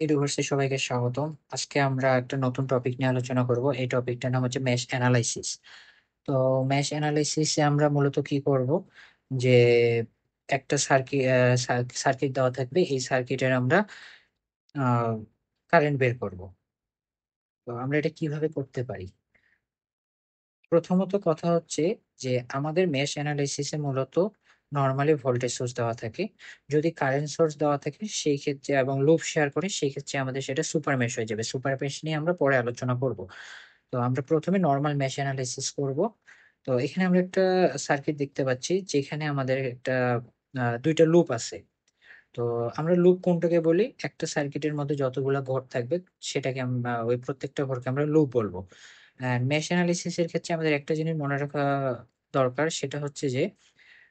ইউনিভার্সে সবাইকে স্বাগতম। আজকে আমরা একটা নতুন টপিক নিয়ে আলোচনা করব। এই টপিকটার নাম হচ্ছে মেশ অ্যানালাইসিস। তো মেশ অ্যানালাইসিসে আমরা মূলত কি করব, যে একটা সার্কিট দেওয়া থাকবে, এই সার্কিটের আমরা কারেন্ট বের করব। তো আমরা এটা কিভাবে করতে পারি? প্রথমত কথা হচ্ছে যে আমাদের মেশ অ্যানালাইসিসে মূলত নর্মালি ভোল্টেজ সোর্স দেওয়া থাকে। যদি কারেন্ট সোর্স দেওয়া থাকে সেই ক্ষেত্রে এবং লুপ শেয়ার করে সেই ক্ষেত্রে আমাদের সেটা সুপার মেশ হয়ে যাবে। সুপার মেশ নিয়ে আমরা পরে আলোচনা করব। তো আমরা প্রথমে নরমাল মেশ অ্যানালাইসিস করব। তো এখানে আমরা একটা সার্কিট দেখতে পাচ্ছি যেখানে আমাদের একটা দুইটা লুপ আছে। তো আমরা লুপ কোনটাকে বলি? একটা সার্কিটের মধ্যে যতগুলা ঘর থাকবে সেটাকে আমরা ওই প্রত্যেকটা ঘরকে আমরা লুপ বলবো। মেশ অ্যানালিসিস এর ক্ষেত্রে আমাদের একটা জিনিস মনে রাখা দরকার, সেটা হচ্ছে যে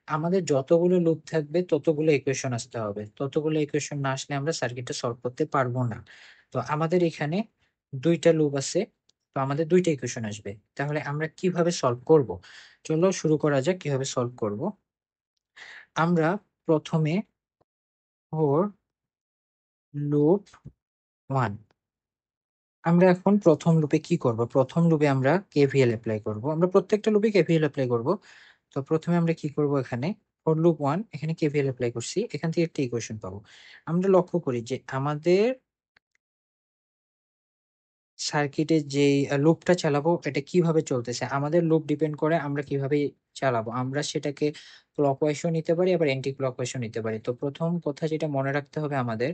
আমাদের যতগুলো লুপ থাকবে ততগুলো ইকুয়েশন আসতে হবে। ততগুলো ইকুয়েশন না আসলে আমরা সার্কিটটা সলভ করতে পারবো না। তো আমাদের এখানে দুইটা লুপ আছে, তো আমাদের দুইটা ইকুয়েশন আসবে। তাহলে আমরা কিভাবে সলভ করব? চলো শুরু করা যাক কিভাবে সলভ করব। আমরা প্রথমে ফর লুপ 1, আমরা এখন প্রথম লুপে কি করব? প্রথম লুপে আমরা কেভিএল অ্যাপ্লাই করব। আমরা প্রত্যেকটা লুপে কেভিএল অ্যাপ্লাই করব। তো প্রথমে আমরা কি করব, এখানে ফর লুপ 1 এখানে কেভিএল অ্যাপ্লাই করছি, এখান থেকে একটা ইকুয়েশন পাবো। আমরা লক্ষ্য করি যে আমাদের সার্কিটে যেই লুপটা চালাবো এটা কিভাবে চলতেছে, আমাদের লুপ ডিপেন্ড করে আমরা কিভাবে চালাবো। আমরা সেটাকে ক্লকওয়াইজও নিতে পারি, আবার অ্যান্টি ক্লকওয়াইজও নিতে পারি। তো প্রথম কথা যেটা মনে রাখতে হবে আমাদের,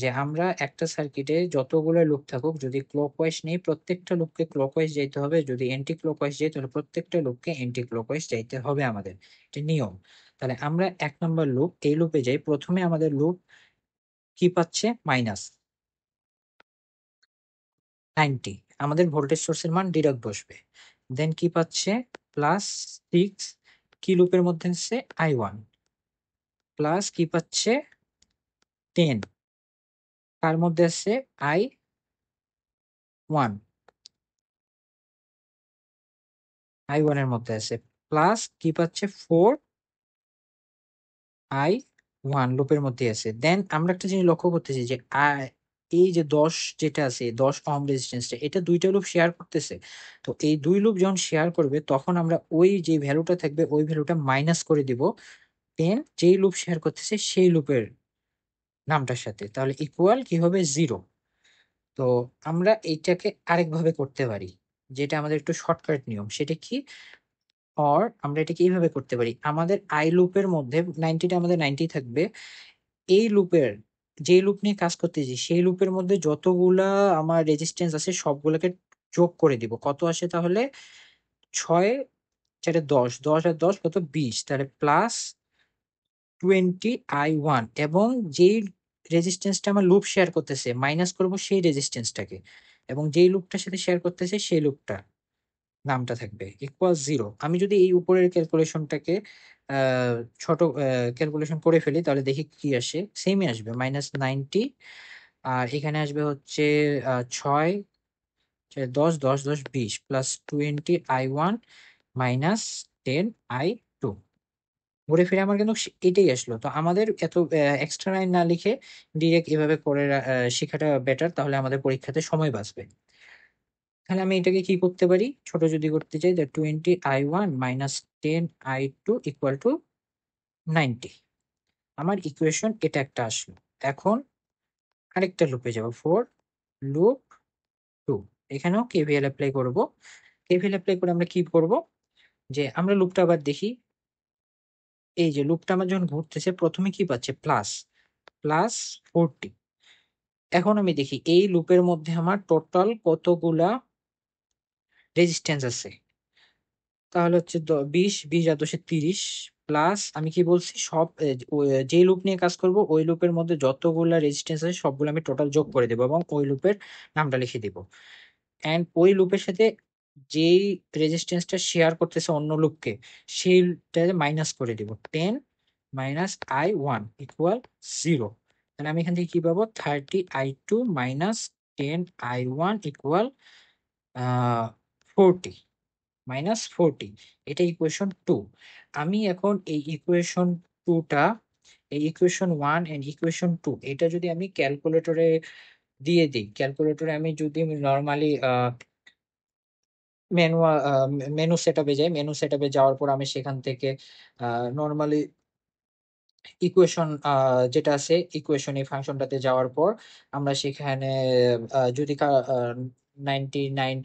যে আমরা একটা সার্কিটে যতগুলো লুপ থাকুক, যদি ক্লকওয়াইজ নেই প্রত্যেকটা লুপকে ক্লকওয়াইজ যাইতে হবে, যদি অ্যান্টি ক্লকওয়াইজ যাই তাহলে প্রত্যেকটা লুপকে অ্যান্টি ক্লকওয়াইজ যাইতে হবে আমাদের। এটা নিয়ম। তাহলে আমরা 1 নম্বর লুপ, এই লুপে যাই। প্রথমে আমাদের লুপ কি পাচ্ছে? মাইনাস 90। আমাদের ভোল্টেজ সোর্সের মান ডিরেক্ট বসবে। দেন কি পাচ্ছে? +6। কি লুপের মধ্যে আছে? I1। প্লাস কি পাচ্ছে? 10। তার মধ্যে আছে I1। I1 এর মধ্যে আছে। প্লাস কি পাচ্ছে? 4I1 লুপের মধ্যে আছে। দেন আমরা একটা জিনিস লক্ষ্য করতেছি যে এই যে 10 যেটা আছে, 10 ওহম রেজিস্ট্যান্সটা, এটা দুইটা লুপ শেয়ার করতেছে। তো এই দুই লুপ যখন শেয়ার করবে তখন আমরা ওই যে ভ্যালুটা থাকবে ওই ভ্যালুটা মাইনাস করে দিব 10 যেই লুপ শেয়ার করতেছে সেই লুপের নামটার সাথে। তাহলে ইকুয়াল কি হবে? 0। তো আমরা এইটাকে আরেকভাবে করতে পারি, যেটা আমাদের একটু শর্টকাট নিয়ম। সেটা কি? আমরা এটাকে এইভাবে করতে পারি। আমাদের আই লুপের মধ্যে 90টা আমাদের 90 থাকবে। এই লুপের, যে লুপ নিয়ে কাজ করতেছি সেই লুপের মধ্যে যতগুলা আমার রেজিস্ট্যান্স আছে সবগুলোকে যোগ করে দিব। কত আসে তাহলে? 6 4 10, 10 আর 10 কত? 20। তাহলে +20I1, এবং যেই রেজিস্ট্যান্সটা আমার লুপ শেয়ার করতেছে মাইনাস করব সেই রেজিস্ট্যান্সটাকে, এবং যেই লুপটার সাথে শেয়ার করতেছে সেই লুপটা নামটা থাকবে ইকুয়াল 0। আমি যদি এই উপরের ক্যালকুলেশনটাকে ছোট ক্যালকুলেশন করে ফেলি তাহলে দেখি কি আসে। সেমই আসবে, -90। আর এখানে আসবে হচ্ছে 6 10 10 10 20 +20I1 -10I2। ঘুরে ফিরে আমার কিন্তু এটাই আসলো। তো আমাদের এত এক্সট্রা লাইন না লিখে ডিরেক্ট এভাবে করে শেখাটা বেটার, তাহলে আমাদের পরীক্ষাতে সময় বাঁচবে। তাহলে আমি এটাকে কি করতে পারি? ছোট যদি করতে চাই, 20I1 -10I2 = 90। আমার ইকুয়েশন এটা একটা আসলো। এখন আরেকটা লুপে যাব, ফর লুপ 2। এখানেও কেভিএল অ্যাপ্লাই করব। কেভিএল অ্যাপ্লাই করে আমরা কি করব, যে আমরা লুপটা আবার দেখি। এই যে লুপটা আমার যখন ঘুরতেছে প্রথমে কি পাচ্ছে? +40। এখন আমি দেখি এই লুপের মধ্যে আমার টোটাল কতগুলা রেজিস্ট্যান্স আছে। তাহলে হচ্ছে 20 20 আর 10 30, প্লাস আমি কি বলছি, সব যে লুপ নিয়ে কাজ করব ওই লুপের মধ্যে যতগুলা রেজিস্ট্যান্স আছে সবগুলো আমি টোটাল যোগ করে দেবো এবং ওই লুপের নামটা লিখে দিব। এন্ড ওই লুপের সাথে যেই রেজিস্ট্যান্সটা শেয়ার করতেছে অন্য লুপকে সেইটা মাইনাস করে দিব। 10 -I1 = 0। তাহলে আমি এখান থেকে কি পাবো? 30I2 -10I1 = 40। এটা ইকুয়েশন 2। আমি এখন এই ইকুয়েশন 2টা, এই ইকুয়েশন 1 এন্ড ইকুয়েশন 2, এটা যদি আমি ক্যালকুলেটরে দিয়ে দিই। ক্যালকুলেটরে আমি যদি নরমালি ম্যানুয়াল মেনু সেটআপে যাই। মেনু সেটআপে যাওয়ার পর আমি সেখান থেকে নরমালি ইকুয়েশন যেটা আছে ইকুয়েশন এই ফাংশনটাতে যাওয়ার পর আমরা সেখানে যদি 99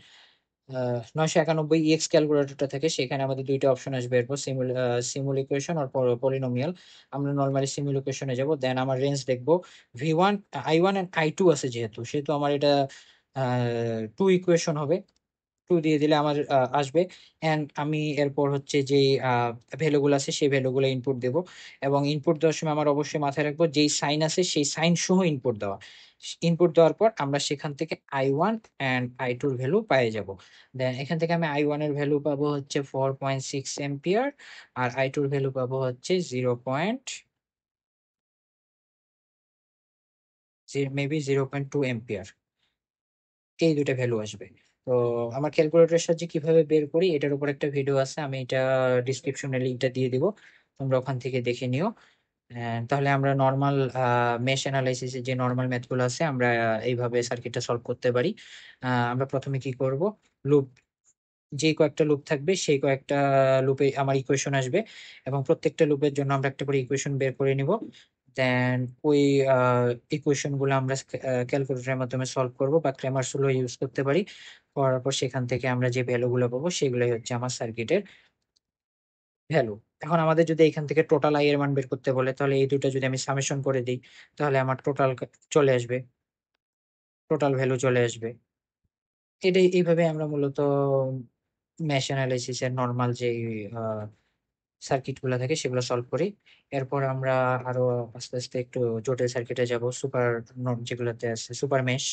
991 এক্স ক্যালকুলেটরটা থাকে সেখানে আমাদের দুইটা অপশন আসবে, এরপর সিমুল ইকুয়েশন আর পলিনোমিয়াল। আমরা নর্মালি সিমুল ইকুয়েশনে যাব, দেন আমার রেঞ্জ দেখবো V1 I1 এন্ড I2 আছে, যেহেতু সেহেতু আমার এটা টু ইকুয়েশন হবে। টু দিয়ে দিলে আমার আসবে। অ্যান্ড আমি এরপর হচ্ছে যে ভ্যালুগুলো আছে সেই ভ্যালুগুলো ইনপুট দেব, এবং ইনপুট দেওয়ার সময় আমার অবশ্যই মাথায় রাখবো যেই সাইন আছে সেই সাইন সহ ইনপুট দেওয়া। ইনপুট দেওয়ার পর আমরা সেখান থেকে I1 অ্যান্ড I2 ভ্যালু পেয়ে যাব। দেন এখান থেকে আমি I1 এর ভ্যালু পাবো হচ্ছে 4.6 এম্পিয়ার, আর I2 ভ্যালু পাবো হচ্ছে 0.2 এম্পিয়ার। এই দুইটা ভ্যালু আসবে। তো আমার ক্যালকুলেটরের সাহায্যে কিভাবে বের করি এটার উপর একটা ভিডিও আছে, আমি এটা ডিসক্রিপশনে লিঙ্কটা দিয়ে দিব, তোমরা ওখান থেকে দেখে নিও। তাহলে আমরা নর্মাল মেশ অ্যানালাইসিসে যে নর্মাল ম্যাথগুলো আছে আমরা এইভাবে সার্কিটটা সলভ করতে পারি। আমরা প্রথমে কি করব, লুপ, যে কয়েকটা লুপ থাকবে সেই কয়েকটা লুপে আমার ইকুয়েশন আসবে, এবং প্রত্যেকটা লুপের জন্য আমরা একটা করে ইকুয়েশন বের করে নিব। দেন ওই ইকুয়েশন গুলো আমরা ক্যালকুলেটরের মাধ্যমে সলভ করব বা ক্রেমার রুলও ইউজ করতে পারি। করার পর সেখান থেকে আমরা যে ভ্যালু গুলো পাবো সেগুলোই হচ্ছে আমার সার্কিটের ভ্যালু। এখন আমাদের যদি এখান থেকে টোটাল আই এর মান বের করতে বলে, তাহলে এই দুটো যদি আমি সামেশন করে দিই তাহলে আমার টোটাল চলে আসবে, টোটাল ভ্যালু চলে আসবে। এটাই, এইভাবে আমরা মূলত মেশ অ্যানালাইসিস এর নর্মাল যে সার্কিট গুলো থাকে সেগুলো সলভ করি। এরপর আমরা আরো আস্তে আস্তে একটু জটিল সার্কিটে যাব, সুপার নোড যেগুলোতে আছে, সুপার মেশ,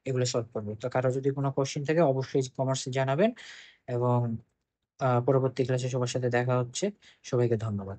এগুলো সলভ করবো। তো কারো যদি কোনো কোশ্চেন থাকে অবশ্যই কমার্সে জানাবেন, এবং পরবর্তী ক্লাসে সবার সাথে দেখা হচ্ছে। সবাইকে ধন্যবাদ।